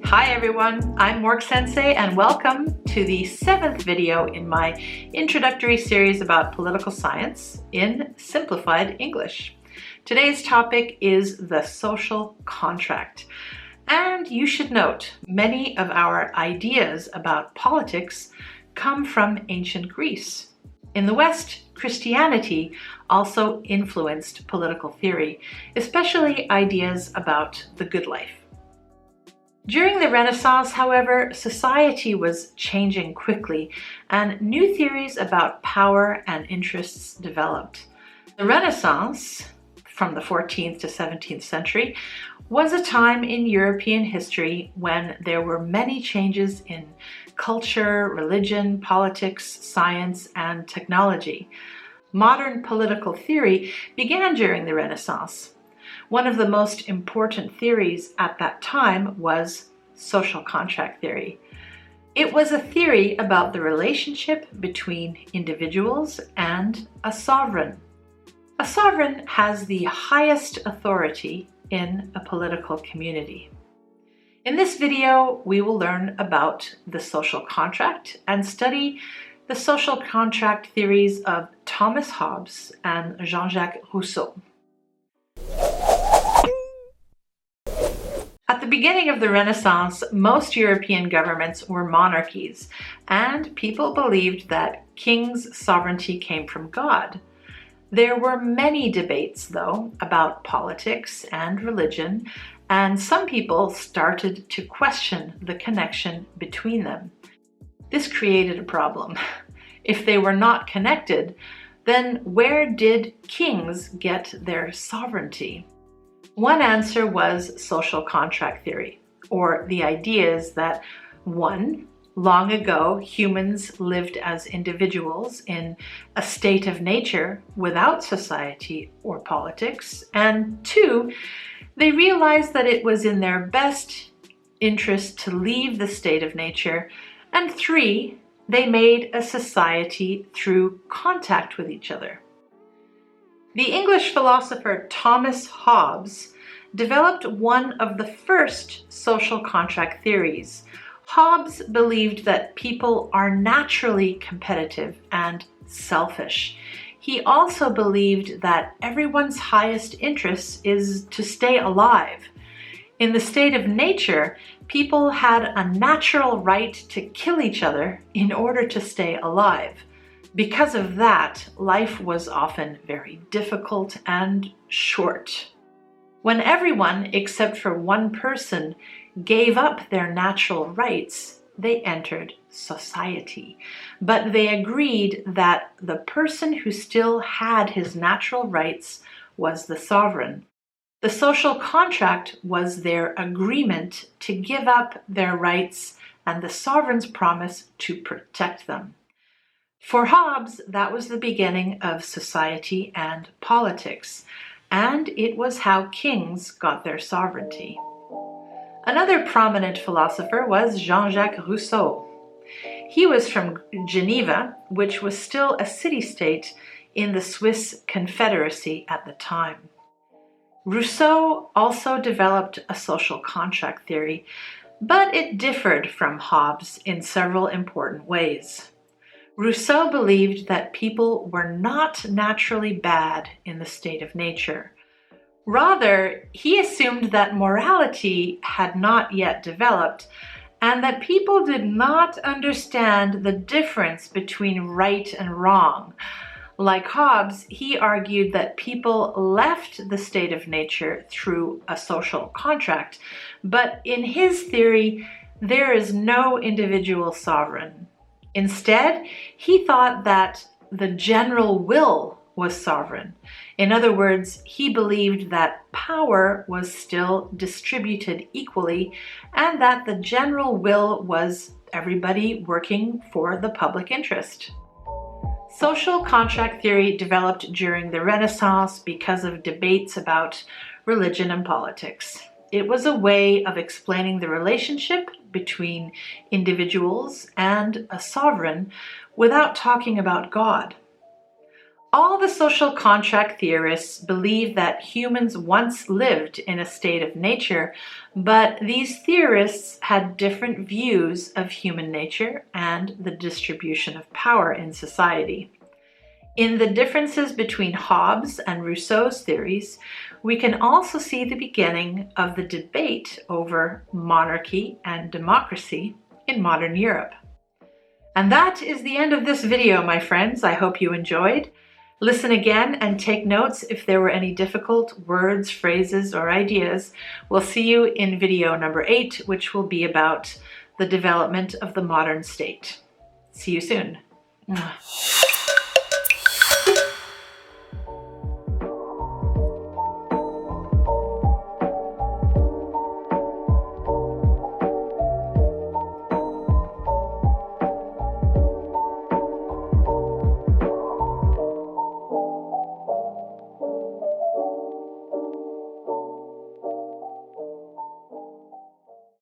Hi everyone, I'm Mork Sensei and welcome to the 7th video in my introductory series about political science in simplified English. Today's topic is the social contract. And you should note, many of our ideas about politics come from ancient Greece. In the West, Christianity also influenced political theory, especially ideas about the good life. During the Renaissance, however, society was changing quickly and new theories about power and interests developed. The Renaissance, from the 14th to 17th century, was a time in European history when there were many changes in culture, religion, politics, science, and technology. Modern political theory began during the Renaissance. One of the most important theories at that time was social contract theory. It was a theory about the relationship between individuals and a sovereign. A sovereign has the highest authority in a political community. In this video, we will learn about the social contract and study the social contract theories of Thomas Hobbes and Jean-Jacques Rousseau. At the beginning of the Renaissance, most European governments were monarchies, and people believed that kings' sovereignty came from God. There were many debates, though, about politics and religion, and some people started to question the connection between them. This created a problem. If they were not connected, then where did kings get their sovereignty? One answer was social contract theory, or the ideas that 1. Long ago, humans lived as individuals in a state of nature without society or politics, and 2. They realized that it was in their best interest to leave the state of nature, and 3. They made a society through contact with each other. The English philosopher Thomas Hobbes developed one of the first social contract theories. Hobbes believed that people are naturally competitive and selfish. He also believed that everyone's highest interest is to stay alive. In the state of nature, people had a natural right to kill each other in order to stay alive. Because of that, life was often very difficult and short. When everyone, except for one person, gave up their natural rights, they entered society. But they agreed that the person who still had his natural rights was the sovereign. The social contract was their agreement to give up their rights and the sovereign's promise to protect them. For Hobbes, that was the beginning of society and politics, and it was how kings got their sovereignty. Another prominent philosopher was Jean-Jacques Rousseau. He was from Geneva, which was still a city-state in the Swiss Confederacy at the time. Rousseau also developed a social contract theory, but it differed from Hobbes in several important ways. Rousseau believed that people were not naturally bad in the state of nature. Rather, he assumed that morality had not yet developed and that people did not understand the difference between right and wrong. Like Hobbes, he argued that people left the state of nature through a social contract, but in his theory, there is no individual sovereign. Instead, he thought that the general will was sovereign. In other words, he believed that power was still distributed equally and that the general will was everybody working for the public interest. Social contract theory developed during the Renaissance because of debates about religion and politics. It was a way of explaining the relationship between individuals and a sovereign without talking about God. All the social contract theorists believe that humans once lived in a state of nature, but these theorists had different views of human nature and the distribution of power in society. In the differences between Hobbes and Rousseau's theories, we can also see the beginning of the debate over monarchy and democracy in modern Europe. And that is the end of this video, my friends. I hope you enjoyed. Listen again and take notes if there were any difficult words, phrases, or ideas. We'll see you in video number 8, which will be about the development of the modern state. See you soon.